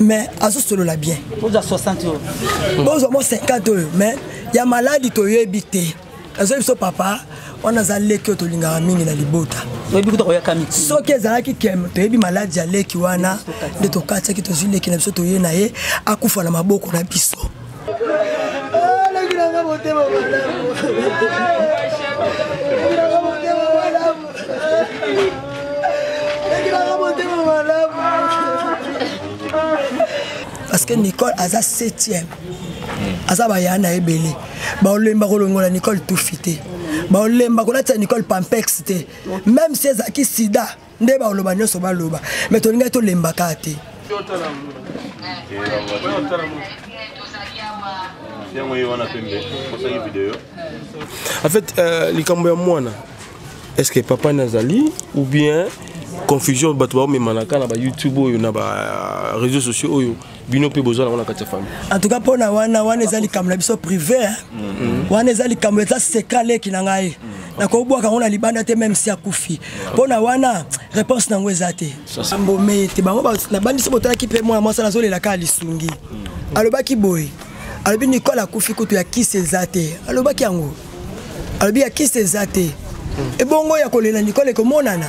Mais à ce solo la bien. Vous avez 60 euros. Vous avez 50 euros. Mais il y a maladie qui est habité. Azo papa, on a zalé que to linga mingi na libota. Oui, beaucoup de roya kamiti. So que zalaki kem to yebi maladie ya leki wana de to katia ki to zile ki na biso to ye na ye akufa na maboko na biso. Parce que Nicole a 7e. Aza bayana ebele. Ba olemba kolongola Nicole tout fité. Ba olemba kolata Nicole pampex te. Même si ezaki sida, nde ba oloba nyoso ba loba. Mais to linga to lemba kate. En fait, les Cambodgiens moana. Est-ce que papa Nazali ou bien confusion batwa mais manaka na ba YouTube ou na ba réseaux sociaux ou bino pe besoin na kati famille. En tout cas pour na wana ezali kamla biso privé wana ezali kamla ça secret leki na ngai na ko bwa ka ona libanda te même si akufi pour na wana réponse na ngweza te ambome te bango na bandi so botala ki pe moi ça na zo lela ka lisungi alobaki boy alobi Nicole akufi kutu ya kise zate alobaki yango alobi ya kise zate et bongo ya kolela Nicole ko monana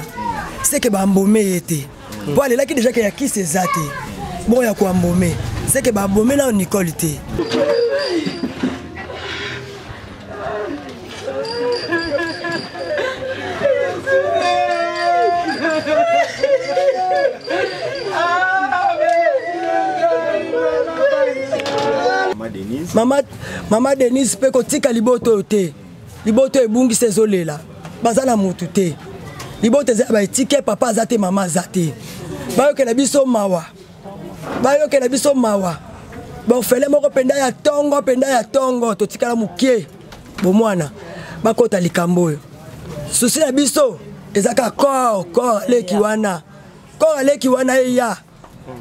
c'est que bambome était pour aller là qui déjà qu'il y a qui c'est zate bon ya ko ambome c'est que bambome na Nicole était Maman Denise pe ko tika liboto te liboto ebungi sezolela bazala mutu te liboto za ba etike papa zate mama zate bayo ke na biso mawa ba fele moko penda ya tongo to tikala mukie bo mwana bakota likambo susi na biso ezaka corps leki wana ya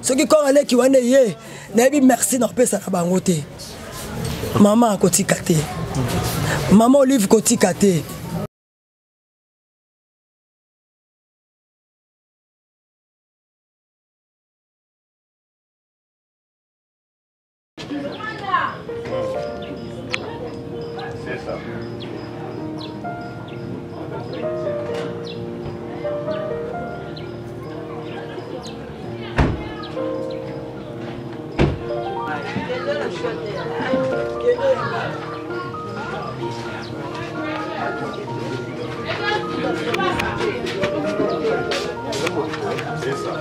soki corps leki wana ye na bi merci na pesa na bango te maman kotika te maman Olive kotika te. C'est ça.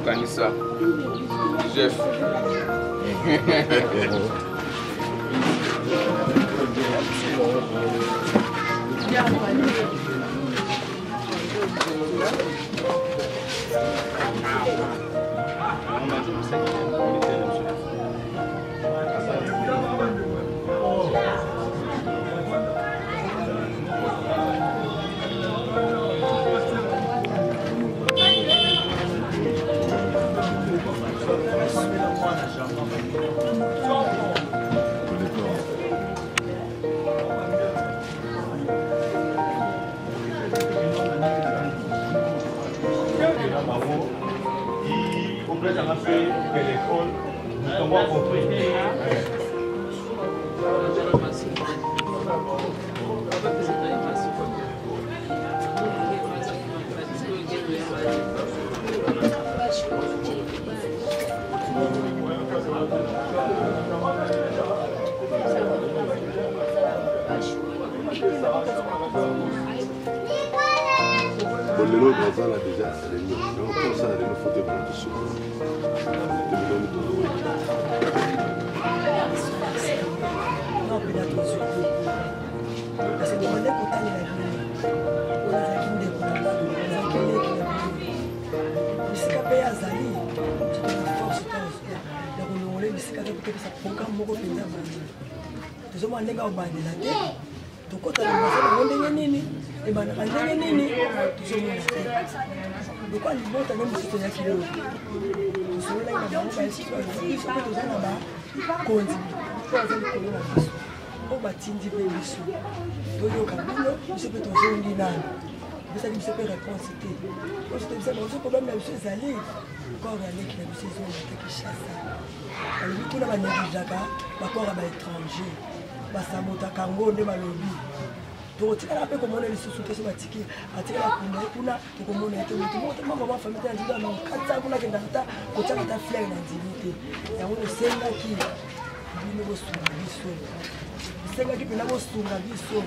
Kanisa, Jeff. Bolero Brazil a déjà réuni. Donc pour ça, il faut te prendre dessus. Non, peut-être aussi. Parce que demander qu'on t'aille la vie, on a une des mais c'est qu'à payer à Zali, tu as la force de renouveler, mais c'est qu'à faire ça pour quand mon copain n'a pas dit. Tu as un gars au bas de la tête, tu as un gars nini, et ben un gars nini, tu as un gars. De quoi les mots, tu as même si tu as un kilo. Tu as un gars, tu as un gars, tu as un gars, tu as un gars, batindi pe biso toyoka bino biso pe tozongi nani bisaki biso pe réponse te oso tobisa bazo problème na biso ezali corps ya leki na biso ezongi te Kinshasa alobi kuna banéglijaka bakor ya baétranger basabotaka ngo nde balobi tokotikala mpe komona lisusu te so batiki atikala kuna kuna tokomona ete moto moko mama bafamille te na nzela kata kuna kendaka ta kotiaka ta fleur na nzeli te yango tosengaki bino bosunga biso tosengaki mpena bosunga biso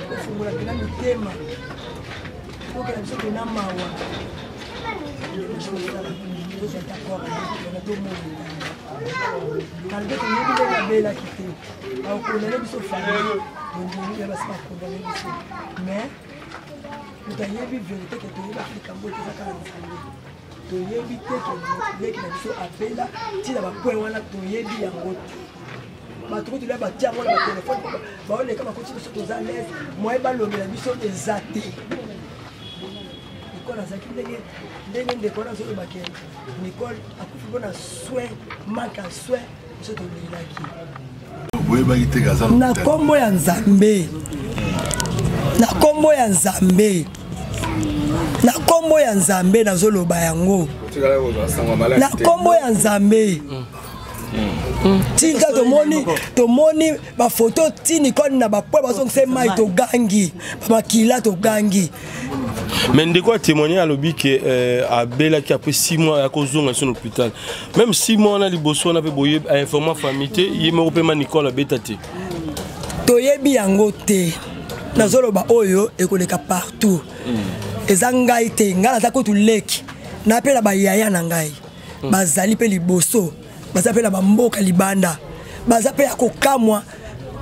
kofungola mpena mitema tokela biso mpena mawa tozata kora tomona kalbe toyebi ndenge abelaki te bakondane biso famille tondeli basi bakondane biso mais moto ayebi vérité ke toyebi afrika mbo ete ezaka na nzambe toyebi te ke leki na biso abela ntina bakwe wana toyebi yango te bato ko tolia batia yango na batelefone baoleka bakoti biso toza lese moye balobela biso eza te Nicole azaki ndenge ndeko wana azolobake Nicole akufi mpona soin manke ya soin biso tolelaki na kombo ya nzambe na kombo ya nzambe na kombo ya nzambe nazoloba yango na kombo ya nzambe tika tomoni bafoto ti Nicole na bapwe bazongisa mai togangi bamakila togangi mais ndeko a témoigné à l'obi que Abela qui après 6 mois à cause de son hôpital même 6 mois on a liboso on a fait boyer à informer famille il me repema Nicole Betate toyebi yango te nazoloba oyo ekoleka partout ezangai te ngala ta ko tu leki na pela ba yaya na ngai bazali pe liboso bazapela ba mboka libanda bazapela ko kamwa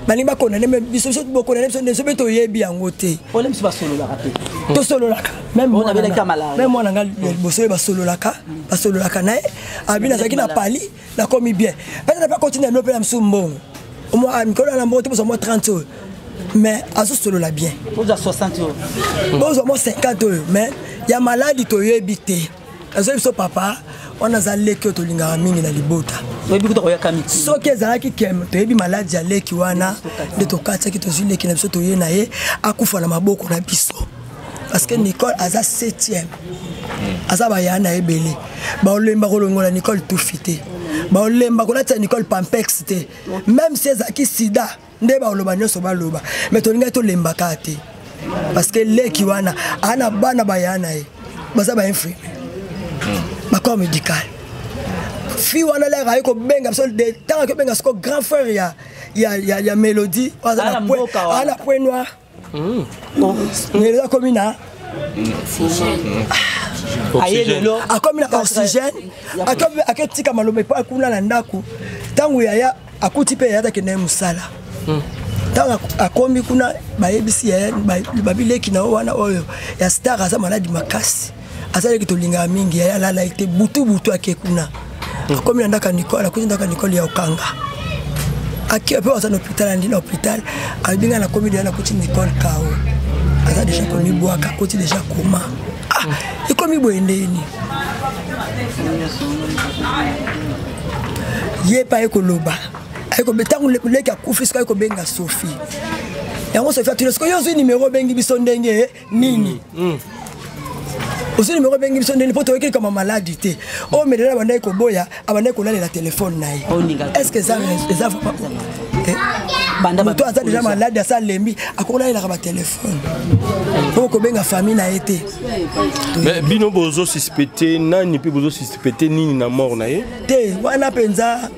bani ba kona neme biso boko na biso beto yebi yango te ole msi basololaka te to sololaka même on avait la malade même moi nanga boso basololaka na abina zaki na pali na komi bien peut-être pas continuer no pela msumbo au moins amikola na mbote pour moi 30 euros mais aso solola bien pour 60 euros pour moi 50 euros mais ya maladi to yebi te azo biso papa on a zalé que to lingara mingi na libota oyebi kuta koya kamiti soki ezalaki kem toyebi maladi ya leki wana nde tokatiaki tozwi leki na biso toye na ye akufa na maboko na biso parce que Nicole aza 7e aza baya na ebele baolemba kolongola Nicole tufi te baolemba kolatia Nicole pampex te même si ezalaki sida nde baoloba nyonso baloba mais tolingai tolembaka te parce que leki wana ana bana baya na ye baza bainfirmier corps médical fi wana la rayo ko benga biso de tant que benga sko grand frère ya Mélodie ana point noir mais la commune ayelo a comme la oxygène a que tika malobe pa kuna na ndaku tangu ya akuti pe ya ta kene musala tangu akomi kuna bayebisi ya babileki na wana oyo ya star asa maladi makasi asali ki tolinga mingi ya lala ite butu akekuna comme ndaka Nicole akuti ndaka Nicole ya okanga aki ape wasa na hôpital ndina hôpital abinga na komi na kuti Nicole kao asa deja komi boaka kuti deja koma ikomi boendeni ye pa ekoloba ayiko betangu leki akufiska ayiko benga Sophie yango Sophie tulesko yo zwi numéro bengi biso ndenge nini aussi numéro bengi biso ndenge poto ekeli comme maladie o medela banda ko boya abanda ko la téléphone nayi est-ce que ça banda ba toi ça déjà malade ça lembi akola ila ba téléphone ko benga famille na été mais bino bozo suspecté nani pe bozo suspecté nini na mort na ye te wana penza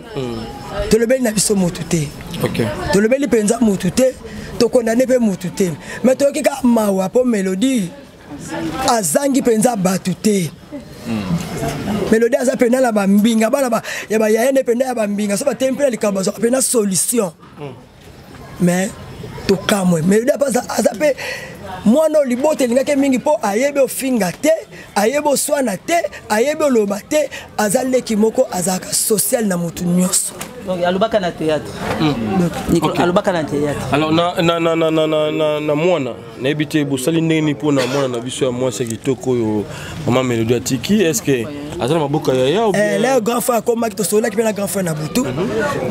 to le beli na biso motu te OK to le beli penza motu te to condamner pe motu te mais to kika mawa po Mélodie azangi penza batute Mélodie aza pena la bambinga bana ba ya ba yaene pena ya bambinga so ba temple likamba so pena solution mais to kamwe Mélodie pas azape mwana libote lingake mingi po ayebe ofinga te ayebe oswana te ayebe oloba te azaleki moko azaka social na mutu nyonso Donc alobaka na théâtre. Nicolas alobaka na théâtre. Alors na mwana na ebité bosali ndeni pona mwana na biso ya mwasi kitoko yo mama Mélodie Atiki. Est-ce que azana maboka ya ou bien le grand frère comme qui to sola ki na grand frère na butu.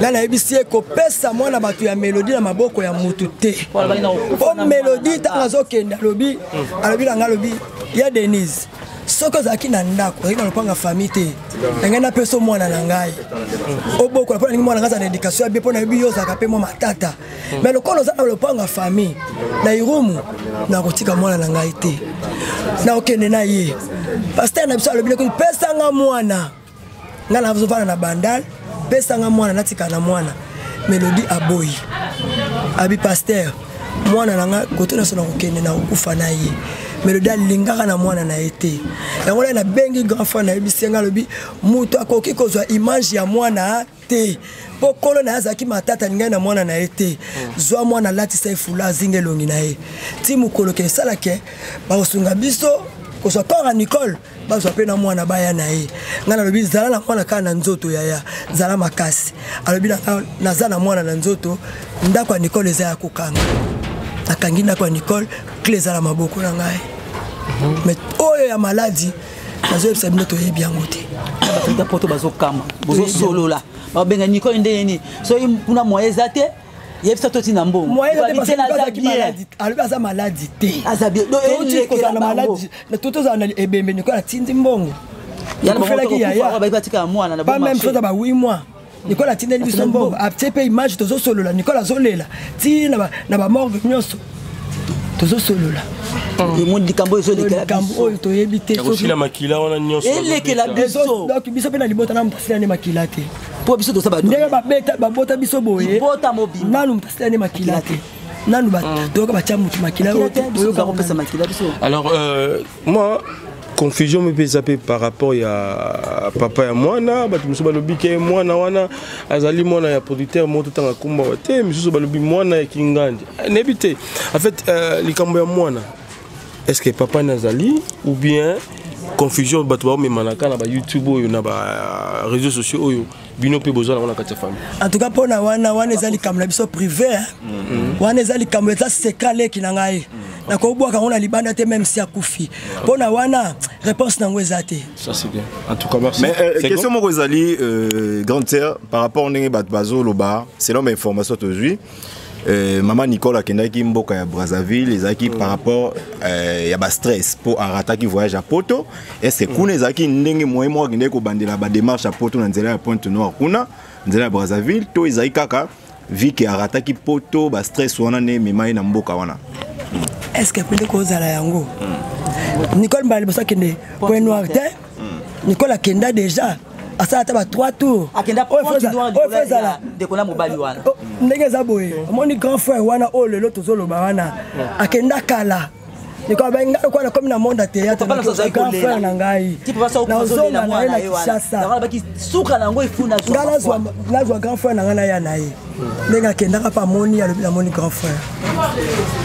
Là na ebisi ko pesa mwana batu ya Mélodie na maboko ya mutu te. Po Mélodie tanga zokenda lobi alobi na ngalobi ya Denise. Soko zaki na ndako ina lopanga famille te ngena peso mwana na ngai oboko la pona mwana ngaza na éducation bien pona biyo zaka pe mo matata mais le kolo za lopanga famille na irumu na kotika mwana na ngai te na okende na ye pasteur na biso alobi ko pesa nga mwana ngala avuzovana na bandal pesa nga mwana natika na mwana Mélodie aboyi abi pasteur mwana na nga kotona sona kokende na kufa na ye Mélodie alingaka na mwana na été yango na bengi grand frère na ebisenga lobi mutu akoki kozwa image ya mwana te pokolo na azaki matata ngai na mwana na été zwa mwana lati sa ifula zinge longi na ye ti mukolo ke sala ke ba osunga biso kozwa kora Nicole bazwa pe na mwana baya na ye ngana lobi zala na mwana kana nzoto yaya zala makasi alobi na za na mwana na nzoto ndako ya Nicole eza ya kokanga akangi ndako ya Nicole clé za la maboko na ngai mais oyo ya maladie nazo yebisa bino to yebi yango te batika poto bazokama bozo solo la babenga Nicole ndeni so kuna moyeza te yebisa to tina mbongo moyeza te parce que maladie alobi aza maladie te aza bien do ele ko na maladie na toto za na ebembe Nicole atindi mbongo yana bafelaki yaya batika mwana na ba même chose ba 8 mois Nicole atindi biso mbongo atepe image tozo solo la Nicole azolela ti na ba morgue nyonso tozo solo la monde likambo ezo lekela kambo to yebite aussi la makila wana nyonso elekela biso donc biso pe na libota na mtasila ne makila te po biso to saba ndenge ba bota biso boye bota mobile nanu mtasila ne makila te nanu ba to ba cha mutu makila ote boyo ka kopesa makila biso. Alors moi confusion me pesa pe par rapport ya papa ya mwana batu muso balobi ke mwana wana azali mwana ya producteur moto tanga kumba te muso balobi mwana ya kingandi nebite en fait likambo ya mwana est-ce que papa nazali ou bien confusion batu ba memanaka na ba YouTube oyo na ba réseaux sociaux oyo bino pe bozana wana kati famille en tout cas pona wana ezali kamla biso privé wana ezali kamla eza secret ki na ngai na ko bwa ka libanda te même si akufi pona wana réponse nango ezate ça c'est bien en tout cas merci mais question moko ezali grande sœur par rapport ndenge bat bazo loba selon mes informations aujourd'hui maman Nicole akendaki mboka ya Brazzaville ezaki par rapport ya ba stress pour arataki voyage à Poto est-ce que kuna ezaki ndenge moyen mo akende ko bandela ba démarche à Poto na nzela ya Pointe-Noire kuna nzela ya Brazzaville to ezaki kaka vi ke arataki Poto ba stress wana ne memai na mboka wana est-ce que pende ko zala yango Nicole mbali bosa kende Pointe-Noire te Nicole akenda déjà asa ta ba 3 tours akenda Pointe-Noire de kola mobali wana ndenge za boye moni grand frère wana o lelo tozoloba wana akenda kala niko benga ko na comme na monde à théâtre na grand frère na ngai na zona na na Kinshasa na baki suka na ngo ifuna zo na zo grand frère na ngana ya naye ndenge akenda ka pa moni alobi na moni grand frère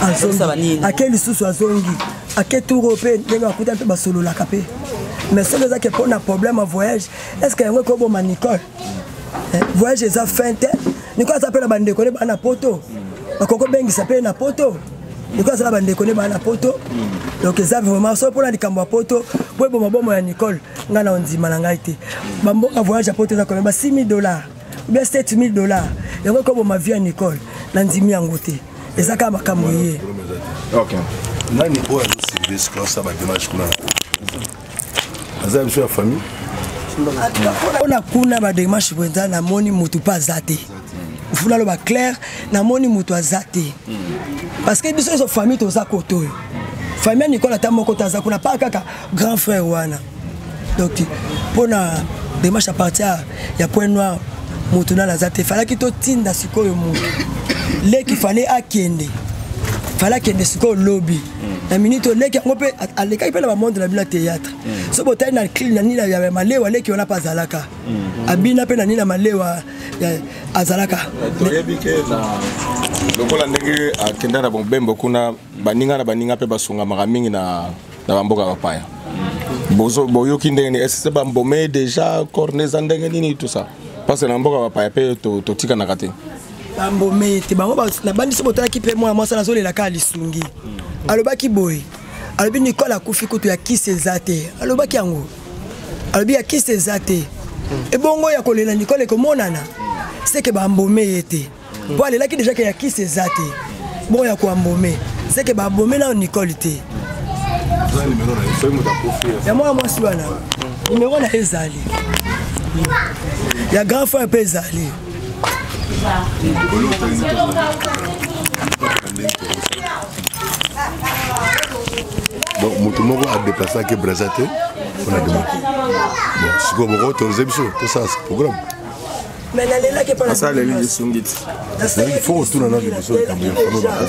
azongi akeli susu azongi aketuro pe ndenge akuta pe basolo la kapé mais c'est ça qui pose un problème à voyage est-ce qu'il y a un peu de Nicole voyage est à fin de Nicole s'appelle la bande de connaître na poto Koko bengi s'appelle na poto Nicole ça la bande de connaître na poto donc ça vraiment ça pour la likambo poto pour bon mabomo ya Nicole ngana ondima na ngai te bambo a voyage à poto na quand même $6,000 ou bien $7,000 et ko bo ma vie à Nicole na ndimi yango te et ça ka makambo yé OK nani oyo service quand ça va démarche kuna azali sur la famille on a kuna ba démarche bwenza na moni mutu pa zate funa lo ba clair na moni mutu azate parce que biso so famille to za koto famille Nicole ta moko taza kuna pa kaka grand frère wana donc pona démarche à partir ya Pointe-Noire mutu na zate fala ki to tinda sikoyo mutu le ki fallait akende fala kende sikoyo lobby na minute leki yango pe aleka pe na monde na bila théâtre so botai na clean na nila ya malewa leki ona pa zalaka abina pe na nila malewa ya azalaka toyebi ke na lokola ndenge akenda na bombembo kuna baninga pe basunga maka mingi na bamboka bapaya boyoki ndenge est-ce que bambome déjà corneza ndenge nini tout ça parce que na mboka ba pape to tika na kate bambome te bango na bandi se botala ki pe moi ça nazo lela ka lisungi alobaki boy alobi Nicole akufi kutu ya kisi ezate alobaki yango alobi ya kisi ezate et bongo ya kolela Nicole ko monana c'est que bambome yete po alela ki déjà que ya kisi ezate bon ya ko ambome c'est que bambome na Nicole te ya moi si wana numéro na ezali ya grand frère pe ezali donc moto moko a déplacé ke Brazzaville on a demandé bon siko boko autorisé biso tout ça c'est programme mais nalela ke pas ça les lignes sungit il faut retourner dans biso kambi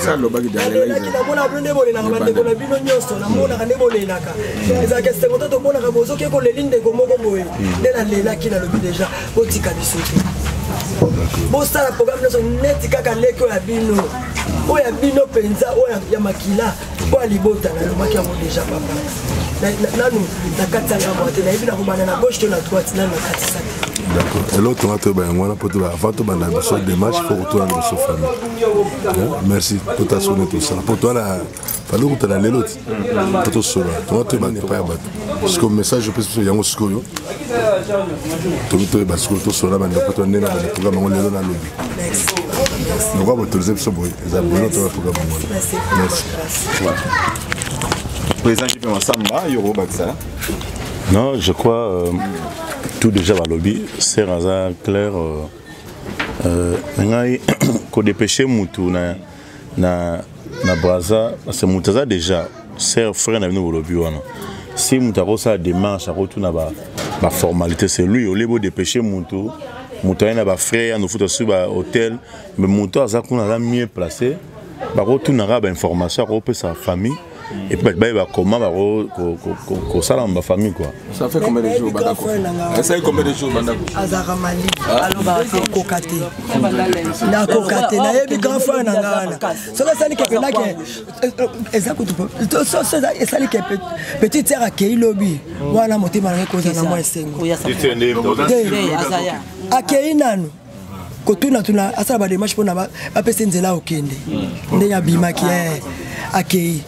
ça lo bagi dalela ki na mona blonde bole na bande ko na bino nyoso na mona ka ne bole naka eza ke sengo to mona ka bozo ke ko lelinde ko moko boye de na lela ki na lobi déjà botika biso bon ça la programme nous net kaka leko ya bino oya bino penza oya ya makila kwa libota na lo makia mo déjà papa nanu na katanga moite na ibina ko bana na gauche to na droite na katisa d'accord et l'autre on a trouvé un mois pour avant de bana biso démarche faut retourner dans sa famille merci pour ta sonner tout ça pour toi là fallait que tu la l'autre pour tout cela toi tu vas pas abattre parce que message je pense que yango skoyo to ba skoyo to cela bana pour toi nena na programme on le na lobby nous va autoriser ce boy ça bon notre programme merci président qui fait ensemble Yoro Baksa. Non, je crois tout déjà va lobby c'est un clair qu'on dépêche mutu na Brazza parce que mutaza déjà c'est frère na venu au lobby wana si mutako ça démarche à retourner ba formalité c'est lui au lieu de dépêcher mutu na ba frère nous fout sur ba hôtel mais mutu aza kuna la mieux placé ba retourner ba information à sa famille et puis bah comment ko ça dans ma famille quoi ça fait combien de jours bandako ça fait combien de jours bandako azara mali alors ba ko kate na ko kate na yebi grand frère na ngana so ka sali ke penake ezakutu so ça sali ke petite sœur a kei lobby wana motema na ko za na moi sengo akei nanu kotuna tuna asala ba démarche pona ba pese nzela okende ndenya bimaki akei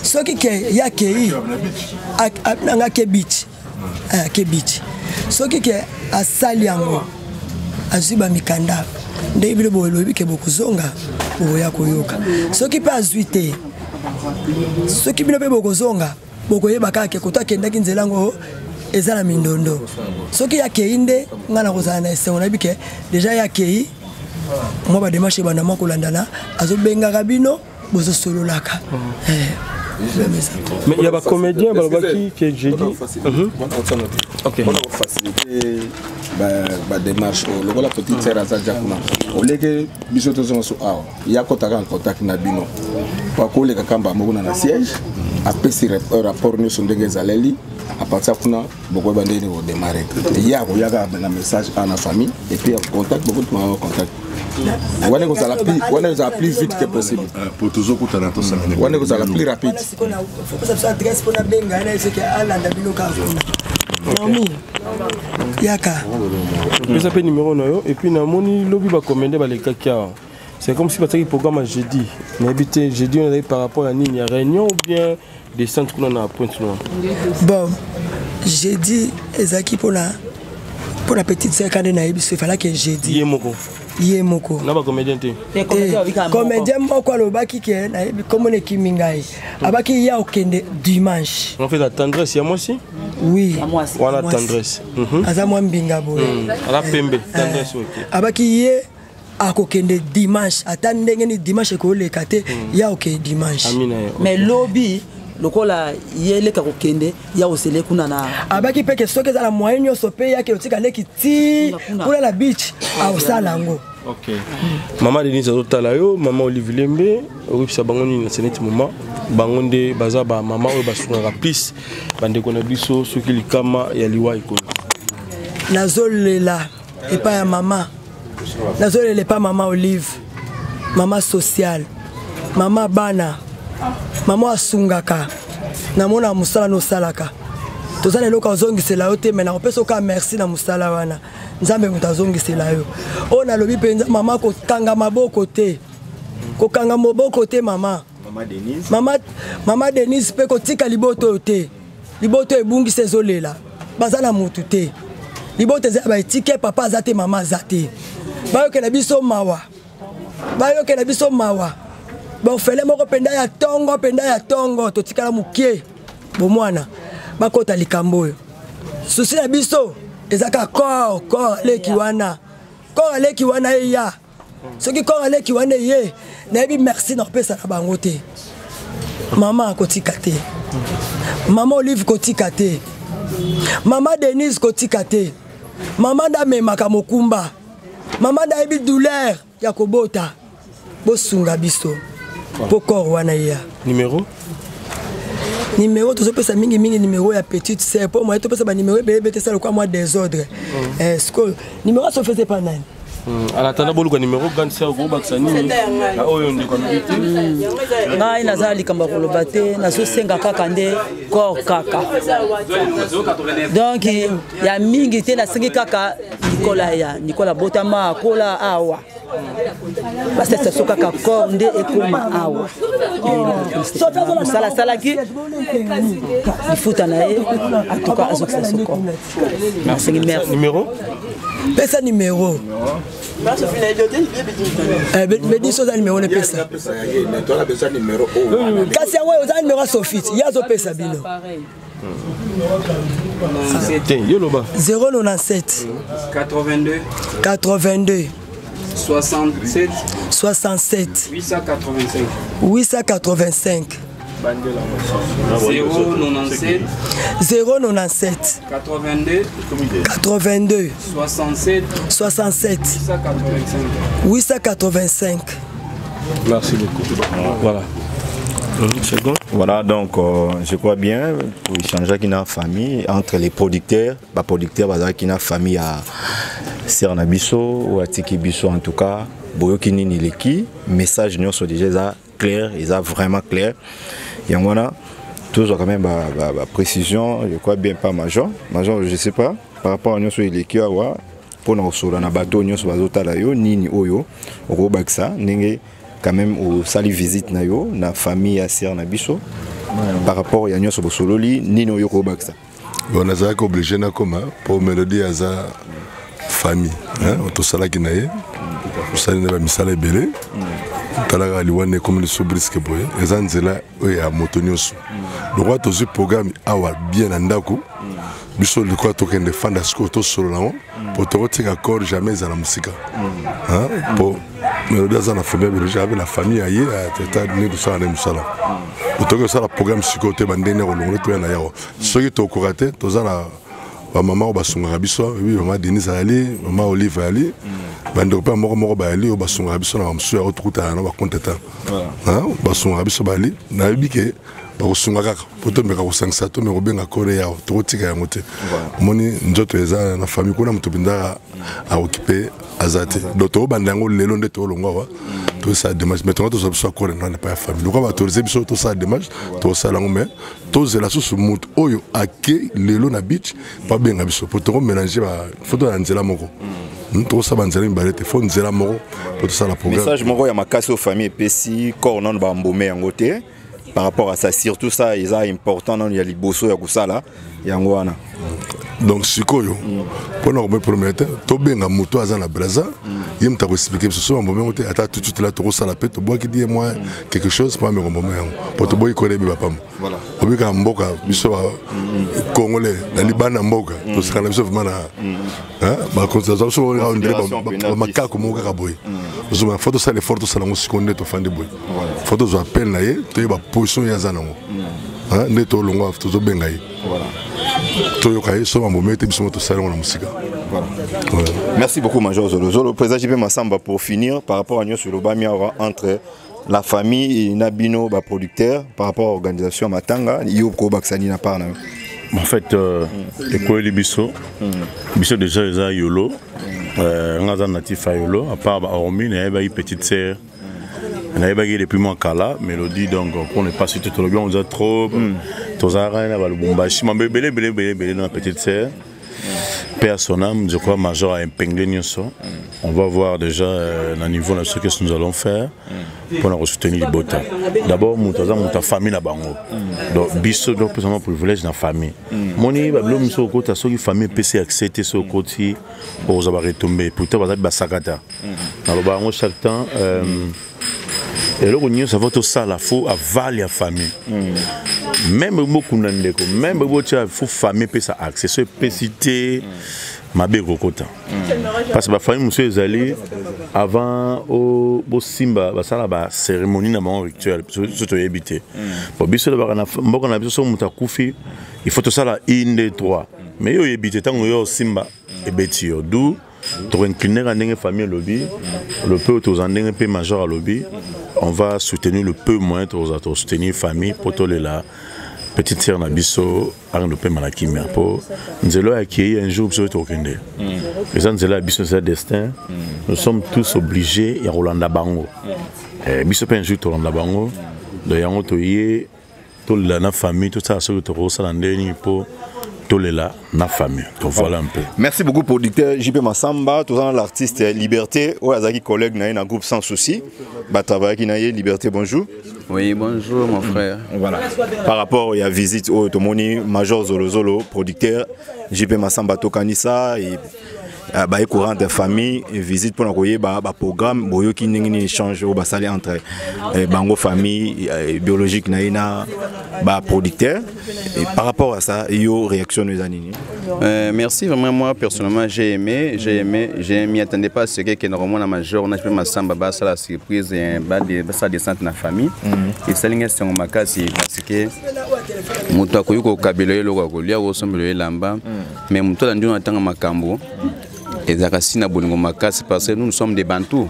soki ke ya kei nanga ke beach soki ke asali yango azuba mikanda nde bile bo lobi ke bokozonga boya koyoka soki pe azuite soki bile pe bokozonga bokoyeba kaka ke kota kenda kinzela ngo ezala mindondo soki ya kei nde ngana kozana na esengo na bike déjà ya kei mo ba démarche bana mako landana azobenga kabino bozo sololaka mais il y a des comédiens qui j'ai dit OK on faciliter ba démarche le la petite sœur azaja kuna oleke biso tozo so awa ya kotaka en contact na bino pa ko le kamba mona na siège après si rapport nous sont ndenge zaleli à partir kuna boko bandeni au démarrer ya ko ya na message à la famille et puis en contact beaucoup de contact on est plus vite que possible pour toujours pour talent ça on est plus rapide faut que ça adresse pour na benga na c'est que alanda biloka Nomi yaka ça peut numéro no et puis na moni lobby ba commander ba les kaka c'est comme si bataki programme jeudi mais habité jeudi on avait par rapport à nini réunion ou bien des centres qu'on a à Pointe-Noire bon jeudi ezaki pour la petite sœur quand na yebiso fallait que jeudi yemoko na ba comédien te comédien moko alobaki ke na yebi comme ne kimingai abaki ya okende dimanche on fait la tendresse ya moi aussi oui voilà tendresse aza mwa mbinga boye ala pembe tendresse OK abaki ye akokende dimanche ata ndenge ni dimanche ko leka te ya okende dimanche mais lobby lokola yele ka kokende ya osele kuna na abaki peke soke za la moyen nyonso pe yake otika leki ti kula la beach au salango OK maman Denise azotala yo maman Olivier Lembe oripisa bango ni na seneti moment bango nde baza ba maman oyo basungaka plus bande kona biso soki likama ya liwa ikono nazolela epa ya mama nazolela epa mama Olive mama social mama bana mama asungaka namona musala no salaka tozana loka ozongisela yo te mais na opesa ka merci na musala wana nzambe mutazongisela yo o na lobi penza mama ko kanga maboko te ko kanga maboko te mama Denise pe ko tika liboto te liboto ebungisa ezolela bazana mutu te liboto za ba tike papa azate mama azate bayoke na biso mawa ba fele moko penda ya tongo to tikala mukie bo mwana bakota likambo yo susi na biso ezaka corps leki wana ya soki corps leki wana ye na bi merci na pesa na bango te mama kotika te mama Olive kotika te mama Denise kotika te mama da memaka mokumba mama da ebi douleur ya kobota bosunga biso po corps wana ya numéro tozopesa mingi numéro ya petite sœur pour moi topesa ba numéro bébé ça le quoi moi désordre est-ce que numéro ça faisait pas nani en attendant boluka numéro grande sœur go baksani oyo ndiko ngai nazali kamba koloba te nazosenga kaka nde corps kaka donc ya mingi te nasengi kaka Nicolas botama kola awa parce que soka ka corps nde ekoma awa sala ki ifuta na ye en tout cas azokisa soko merci numéro pesa numéro Bedi soza numéro ne pesa kasi yango oza numéro Sophie yazo pesa bino 097 82 67 885 097 82 67 885. Merci beaucoup. Voilà. Voilà, donc je crois bien pour échanger avec une famille entre les producteurs, qui ont famille à Sernabiso ou à Tikibiso en tout cas, Boyokini Nileki, message nous sont déjà clair, ils sont vraiment clair. Et on a toujours quand même la précision, je crois bien pas major, je sais pas, par rapport à nous sur Nileki pour nous sur la bateau nous sur bazota là yo nini oyo au baksa n'engé quand même au sali visite na yo na famille à Sernabiso par rapport à nous sur Sololi nini oyo au baksa. On a ça obligé na comme pour mélodie à sa famille, hein, on tout ça là qui naie, on sali na misala belé. Talaga liwane comme le sobrisque boy ezanzela oya motonyoso le roi tozu programme awa bien andako biso le quoi to kende fanda sko to solo na pour te retirer accord jamais à la musique hein pour me dans la famille j'avais la famille aïe à tata ni tout ça na musala pour to que ça la programme psychoté bandene rolongo to na yao so ki to koraté to za na ba maman basunga biso oui maman Denise ali maman Olive ali bando pa moko bali o basunga biso na msu ya otruta na ba konteta hein basunga biso bali na bike ba kosunga kaka poto meka ko sangsa to me ko benga kore ya to tika ya mote moni njoto eza na famille kuna mtu binda a occuper azate doto bandango lelo nde to longo to ça démarche maintenant to so kore na pas famille ko ba autoriser biso to ça démarche to ça lango mais to zela so mutu oyo ake lelo na beach pa benga biso poto mélanger ba photo na nzela moko tout ça banzela mbalete fo nzela moko pour ça la programme message moko ya makasi aux familles pesi corps non ba mbomé ngote par rapport à ça surtout ça ils est important non ya liboso ya kusala yango wana donc sikoyo pour nous me promettre to benga moto aza na braza yem ta ko expliquer ce soit mbomé ngote ata tout de suite là to ça la pete bois qui dit moi quelque chose pas me mbomé pour to boy ko lebi ba pam voilà obika mboka biso congolais na libana mboka to sakana biso vraiment na hein ba constatation so on dirait ba makako mo ka boy zo ma photo ça les photos ça la musikonde to fande boy photo zo appel na ye to ba position ya zanango hein ne to longo to zo benga ye voilà to yo kai so ma mete biso to salon na musika. Merci beaucoup Major Zolo. Le président JP Massamba pour finir par rapport à nous sur le Bamia entre la famille et Nabino producteur par rapport à l'organisation Matanga Yoko Baksani na part. En fait les biso déjà les yolo on a natif à yolo à part hormis une petite sœur on a depuis moi kala mélodie donc pour ne pas citer tout le bien on a trop tous à rien le bombashi mais belé dans la petite sœur paix à son âme, je crois Major a impingé Nyonso. On va voir déjà à niveau de ce que nous allons faire pour nous soutenir les bottes. D'abord, nous avons ta famille là-bas. Donc, biso donc plus un privilège dans la famille. Moni bablo miso côté à ceux famille PC accepter ce côté pour avoir retombé. Pourtant, vous avez basakata. Dans le baron chaque temps. Et là, on ça va tout ça, la faut avaler la famille. Même beaucoup n'endeko, même beaucoup tu as faut famille peut ça accès, ce pécité, ma belle cocotin. Parce que la famille monsieur Zali avant au Simba, ça là bas cérémonie na moment rituel, surtout habité. Pour biso de bana, mboko na biso muta kufi, il faut tout ça là 1 2 3. Mais yo habité tant yo Simba et betio d'où tu incliner à une famille lobby, le peu aux andings peu majeur à lobby, on va soutenir le peu moins aux soutenir famille pour tous les là. Petite sœur Nabiso, Arnaud de Malakimia pour nous allons accueillir un jour sur le Kende. Les gens de là Biso c'est destin. Nous sommes tous obligés à Rolanda Bango. Biso pas un jour Rolanda Bango. De Yango Toye, toute la famille, tout ça sur le Toro Salandeni pour tous les là, na famille. Donc voilà un peu. Merci beaucoup producteur JP Massamba, tout ça l'artiste Liberté, Azaki collègue na un groupe sans souci. Ba travailler qui na Liberté, bonjour. Oui, bonjour mon frère. Voilà. Par rapport à la visite au Tomoni Major Zolo Zolo, producteur JP Massamba Tokanisa et bah courant de famille et visite pour envoyer bah programme boyo qui n'engine échange au basali entre bango famille biologique naina bah producteur et par rapport à ça yo réaction les années. Merci vraiment, moi personnellement j'ai aimé, je m'y attendais pas à ce que normalement la major on a fait ma samba bah ça la surprise et bah ça descente na famille et ça linga c'est ma kasi parce que muto akoyuko kabelo lo ko lia ko sombelo lamba mais muto ndio natanga makambo et Zakasina Bolingo Makasi parce que nous sommes des Bantous.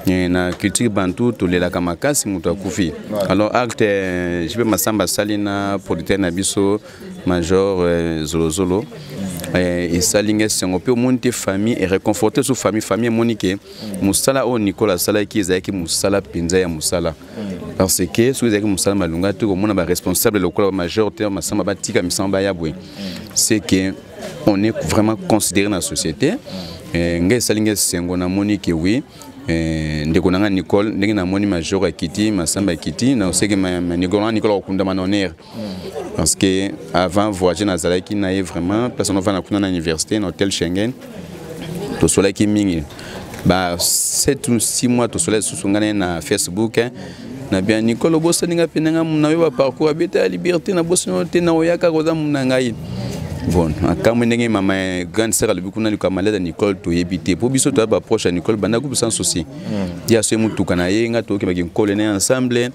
Il y a une culture Bantou, tous les Lakamakasi, Moutou Koufi. Alors, acte, je vais m'assembler Salina, producteur Nabiso, Major Zolo Zolo. Et Salingue, c'est un peu monter famille et réconforter sous famille Monique. Moussala au Nicolas Sala qui est qui Moussala Pinza Moussala. Parce que si vous avez Moussala Malunga, tout le monde est responsable, le major, Massamba Batika, Missamba Yaboué. C'est que on est vraiment considéré dans la société. Ngai salinge sengo na moni ke oui ndeko nanga Nicole ndenge na moni major akiti Massamba akiti na oseke Nicole okunda manoner parce que avant voyager na zalaki na vraiment place on va na kuna na université na hôtel Schengen to sola ki mingi ba 7 ou 6 mois to sola susungana na Facebook na bien Nicole bossa ninga penanga na yo parcours habiter à liberté na bossa te na oyaka koza munangai. Bon, quand on est ma grande sœur, le beaucoup de malade Nicole, tu es habité. Pour biso tu as approche à Nicole, bana groupe sans souci. Il y a ce mutu kanaye, nga to qui va colonner ensemble.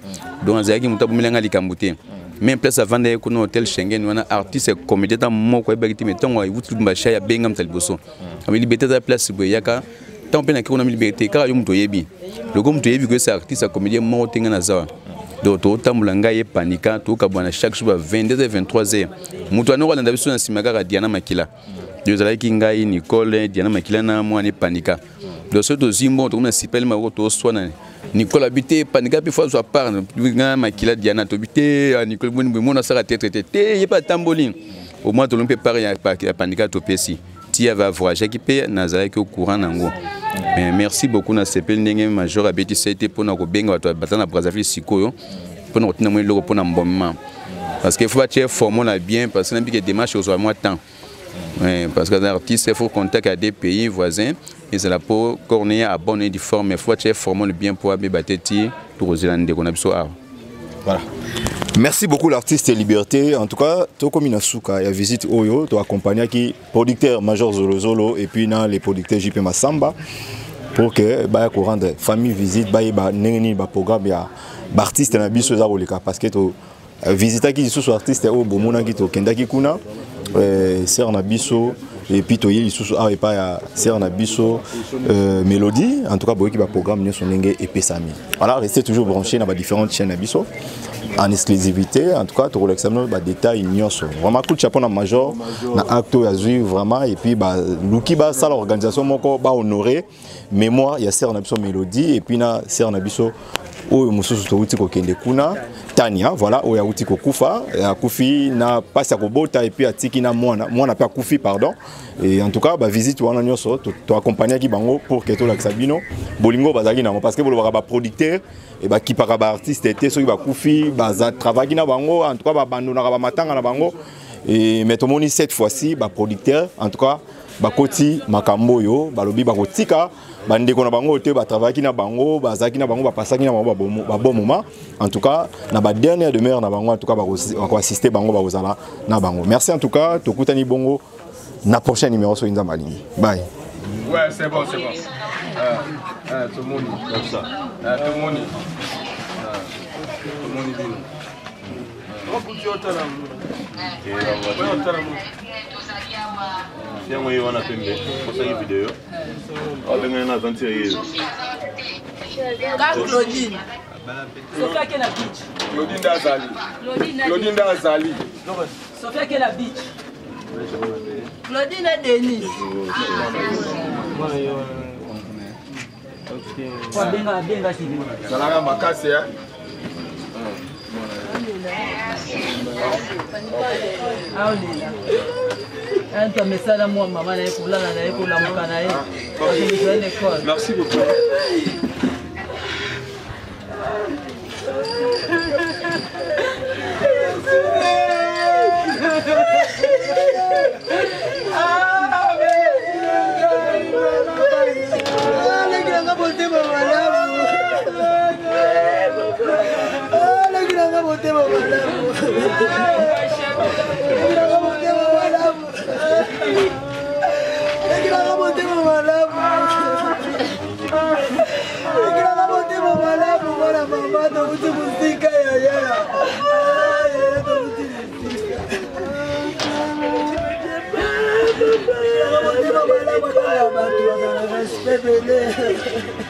Donc azaki muta bumelenga likambuté. Même place avant d'aller au hôtel Schengen, on a artiste comédien dans mon quoi bagiti mettons wa wutu mbasha ya bengam talboso. Ami liberté de place boyaka. Tant pena qu'on a liberté car yo mutu yebi. Le groupe mutu yebi que c'est artiste comédien mo tenga na zawa. Donc tambulanga ye panika to kabwana chaque jour à 22h 23h mutu anoko na ndabiso na simagara Diana Makila yozalaki ngai Nicole Diana Makila na mwana panika donc ce dozimbo to na sipel mako to swana Nicole habité panika puis fois soit part na Makila Diana to habité Nicole mona sara tête ye pas tamboline au moins to l'on peut parler ya panika to pesi ti va voyager qui peut nazalaki au courant nango. Merci beaucoup na CPL ndenge major abeti c'était pour na ko benga bato batana Brazzaville sikoyo pour na kotina mwelo pour na mbomma parce que faut être formé bien parce que n'importe démarche aux mois temps parce que l'artiste il faut contacter à des pays voisins et c'est la pour corner à bonne et forme il faut être formé bien pour abateti pour Zélande qu'on a besoin. Voilà. Merci beaucoup l'artiste Liberté. En tout cas, to comme Inasuka, il y a visite Oyo, tu accompagné qui producteur Major Zolo Zolo et puis dans les producteurs JP Massamba pour que bah courant de famille visite bah nengeni bah programme ya artiste na biso za roleka parce que to visiter qui sous artiste au bomona qui to kenda ki kuna sœur na biso et puis to yeli sous ah et pas sœur na biso Mélodie en tout cas boy qui va programme ne son nenge et pesami. Voilà, restez toujours branchés dans les différentes chaînes na biso. En exclusivité, en tout cas, tu l'examen des détails ignoso. Vraiment, coup de chapeau na major, na acto yazui vraiment et puis bah Luki ba ça l'organisation moko ba honorer mémoire, il y a Serre Nabiso Mélodie et puis na Serre Nabiso oyo mosusu touti kokende kuna Tania voilà oyo auti kokufa akufi na pasi ya kobota et puis atiki na mwana pe akufi pardon et en tout cas ba visite wana nyonso to accompagner ki bango pour que to la sabino bolingo bazaki nango parce que bolobaka ba producteur et ba kipaka ba artiste était soki bakufi baza travailler na bango en tout cas ba bandona ba matanga na bango et mais to moni cette fois-ci ba producteur en tout cas bakoti makambo yo balobi bakotika bandeko na bango te ba travailler na bango bazaki na bango ba pasaki na bango ba bon moment en tout cas na ba dernière demeure na bango en tout cas ba assister bango ba kozala na bango merci en tout cas tokutani bongo na prochain numéro sur Inza Malingi bye ouais c'est bon tout le monde comme ça tout le monde Tiens, moi, on a fait une vidéo. On a fait une aventure. Claudine. Sophia qui est la beach. Claudine Dazali. Sophia qui est la beach. Claudine et Denis. Benga Sylvie. Salaga makasi hein. Un message à moi, maman, merci beaucoup. Respect,